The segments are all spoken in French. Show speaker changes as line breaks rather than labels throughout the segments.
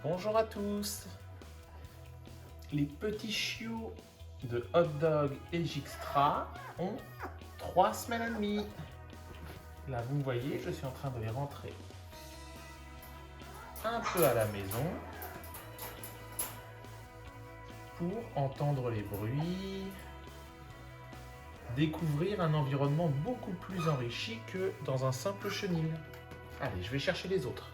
Bonjour à tous. Les petits chiots de Hot Dog et Jixtra ont 3 semaines et demie. Là, vous me voyez, je suis en train de les rentrer un peu à la maison pour entendre les bruits, découvrir un environnement beaucoup plus enrichi que dans un simple chenil. Allez, je vais chercher les autres.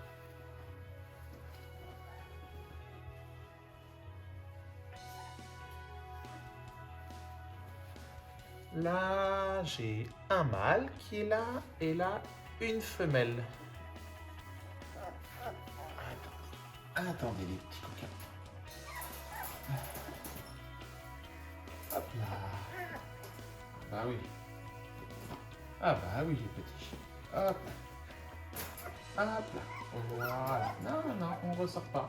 Là, j'ai un mâle qui est là et là, une femelle. Attendez les petits coquins. Hop là. Bah oui. Ah bah oui les petits chiens. Hop. Hop là. Voilà. Non, non, on ressort pas.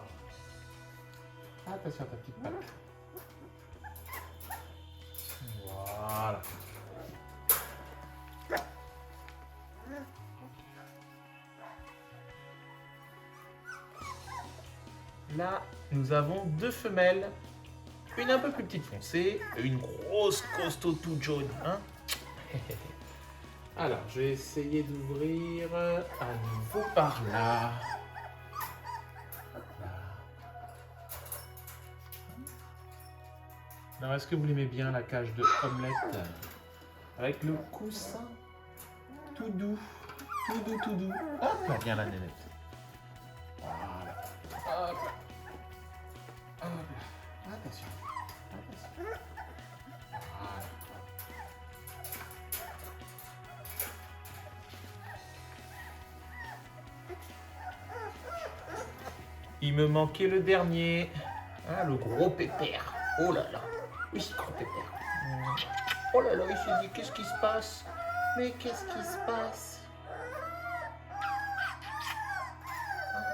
Attention à ta petite patte. Voilà. Là, nous avons 2 femelles. Une un peu plus petite foncée, et une grosse costaud toute jaune. Hein. Alors, je vais essayer d'ouvrir à nouveau par là. Alors, est-ce que vous l'aimez bien la cage de omelette? Avec le coussin tout doux, tout doux, tout doux. Hop là, viens la nénette. Voilà. Hop là. Hop là. Attention. Attention. Voilà. Il me manquait le dernier. Ah, le gros pépère. Oh là là. Oui, gros pépère. Oh là là, il s'est dit, qu'est-ce qui se passe? Mais qu'est-ce qui se passe?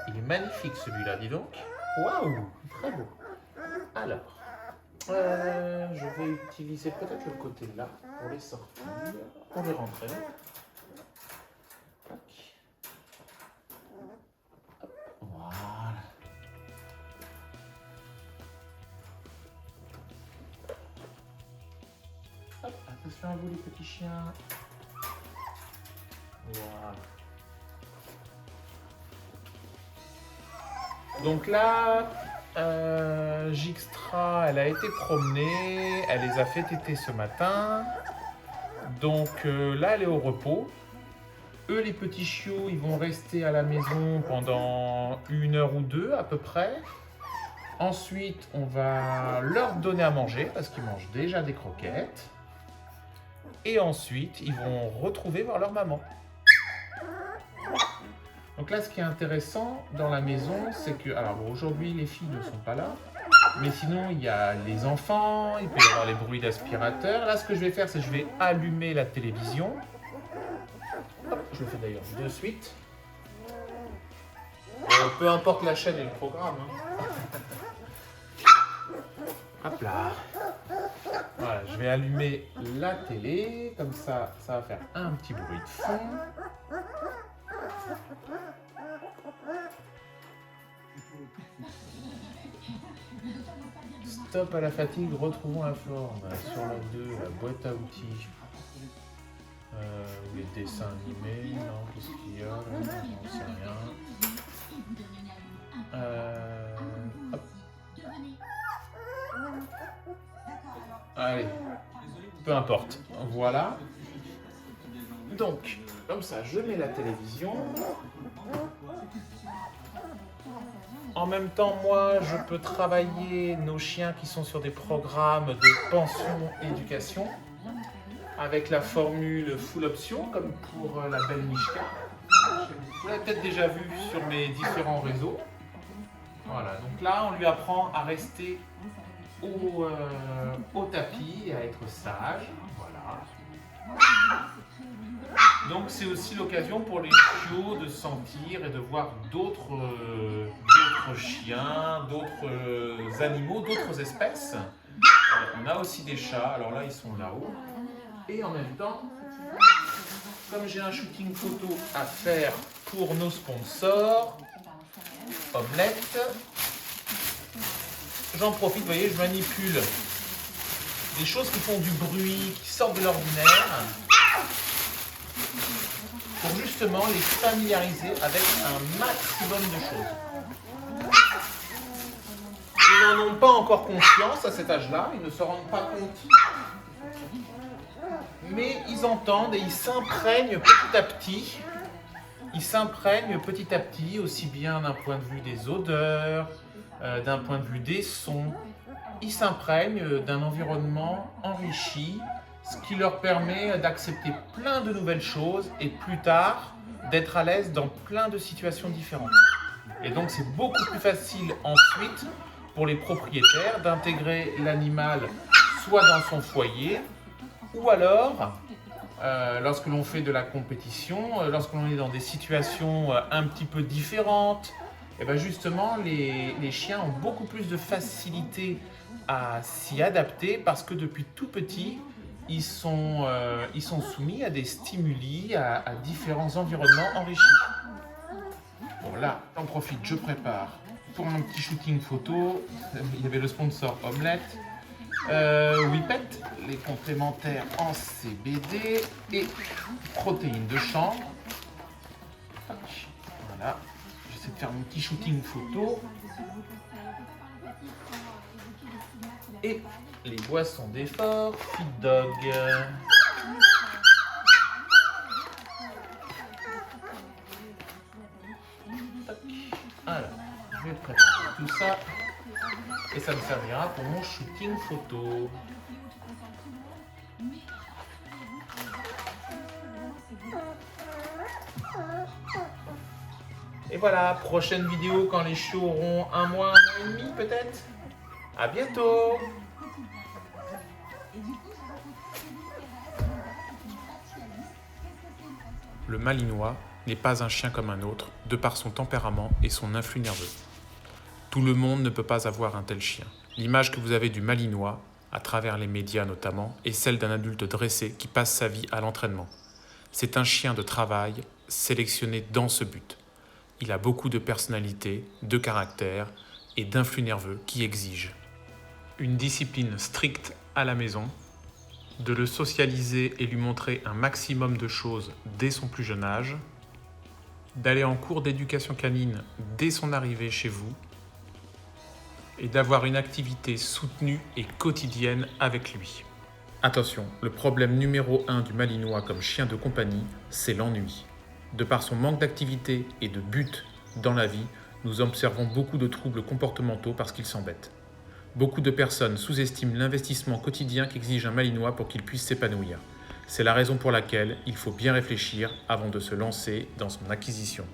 Il est magnifique celui-là, dis donc. Waouh, très beau. Alors, je vais utiliser peut-être le côté là pour les sortir, pour les rentrer. Tac. Hop, voilà. Hop, attention à vous les petits chiens. Voilà. Donc là, Jixtra, elle a été promenée, elle les a fait téter ce matin. Donc là, elle est au repos. Eux, les petits chiots, ils vont rester à la maison pendant 1 heure ou 2 à peu près. Ensuite, on va leur donner à manger parce qu'ils mangent déjà des croquettes. Et ensuite, ils vont retrouver voir leur maman. Donc là, ce qui est intéressant dans la maison, c'est que... Alors bon, aujourd'hui, les filles ne sont pas là. Mais sinon, il y a les enfants, il peut y avoir les bruits d'aspirateur. Là, ce que je vais faire, c'est que je vais allumer la télévision. Hop, je le fais d'ailleurs de suite. Peu importe la chaîne et le programme. Hein. Hop là. Voilà, je vais allumer la télé. Comme ça, ça va faire un petit bruit de fond. Stop à la fatigue, retrouvons la forme. Sur la 2, la boîte à outils. Les dessins animés, non, qu'est-ce qu'il y a là? J'en sais rien. Hop. Allez, peu importe. Voilà. Donc, comme ça, je mets la télévision. En même temps, moi, je peux travailler nos chiens qui sont sur des programmes de pension éducation avec la formule full option, comme pour la belle Mishka. Vous l'avez peut-être déjà vu sur mes différents réseaux. Voilà, donc là, on lui apprend à rester au tapis et à être sage. Voilà. Donc c'est aussi l'occasion pour les chiots de sentir et de voir d'autres chiens, d'autres animaux, d'autres espèces. On a aussi des chats, alors là ils sont là-haut. Et en même temps, comme j'ai un shooting photo à faire pour nos sponsors, Omelette, j'en profite, vous voyez, je manipule des choses qui font du bruit, qui sortent de l'ordinaire, pour justement les familiariser avec un maximum de choses. Ils n'en ont pas encore conscience à cet âge-là, ils ne se rendent pas compte. Mais ils entendent et ils s'imprègnent petit à petit. Ils s'imprègnent petit à petit, aussi bien d'un point de vue des odeurs, d'un point de vue des sons. Ils s'imprègnent d'un environnement enrichi, ce qui leur permet d'accepter plein de nouvelles choses et plus tard d'être à l'aise dans plein de situations différentes. Et donc c'est beaucoup plus facile ensuite pour les propriétaires d'intégrer l'animal soit dans son foyer ou alors lorsque l'on fait de la compétition, lorsque l'on est dans des situations un petit peu différentes, et bien justement les chiens ont beaucoup plus de facilité à s'y adapter parce que depuis tout petit, ils sont soumis à des stimuli, à différents environnements enrichis. Bon là, j'en profite, je prépare pour un petit shooting photo. Il y avait le sponsor Omelette. Whippet, les complémentaires en CBD et protéines de chambre. Voilà, j'essaie de faire mon petit shooting photo. Et les boissons d'effort, Feed Dog. Alors, je vais préparer tout ça. Et ça me servira pour mon shooting photo. Et voilà, prochaine vidéo quand les chiots auront un mois et demi peut-être. À bientôt.
Le Malinois n'est pas un chien comme un autre, de par son tempérament et son influx nerveux. Tout le monde ne peut pas avoir un tel chien. L'image que vous avez du Malinois, à travers les médias notamment, est celle d'un adulte dressé qui passe sa vie à l'entraînement. C'est un chien de travail sélectionné dans ce but. Il a beaucoup de personnalité, de caractère et d'influx nerveux qui exigent une discipline stricte à la maison, de le socialiser et lui montrer un maximum de choses dès son plus jeune âge, d'aller en cours d'éducation canine dès son arrivée chez vous, et d'avoir une activité soutenue et quotidienne avec lui. Attention, le problème numéro 1 du Malinois comme chien de compagnie, c'est l'ennui. De par son manque d'activité et de but dans la vie, nous observons beaucoup de troubles comportementaux parce qu'il s'embête. Beaucoup de personnes sous-estiment l'investissement quotidien qu'exige un Malinois pour qu'il puisse s'épanouir. C'est la raison pour laquelle il faut bien réfléchir avant de se lancer dans son acquisition.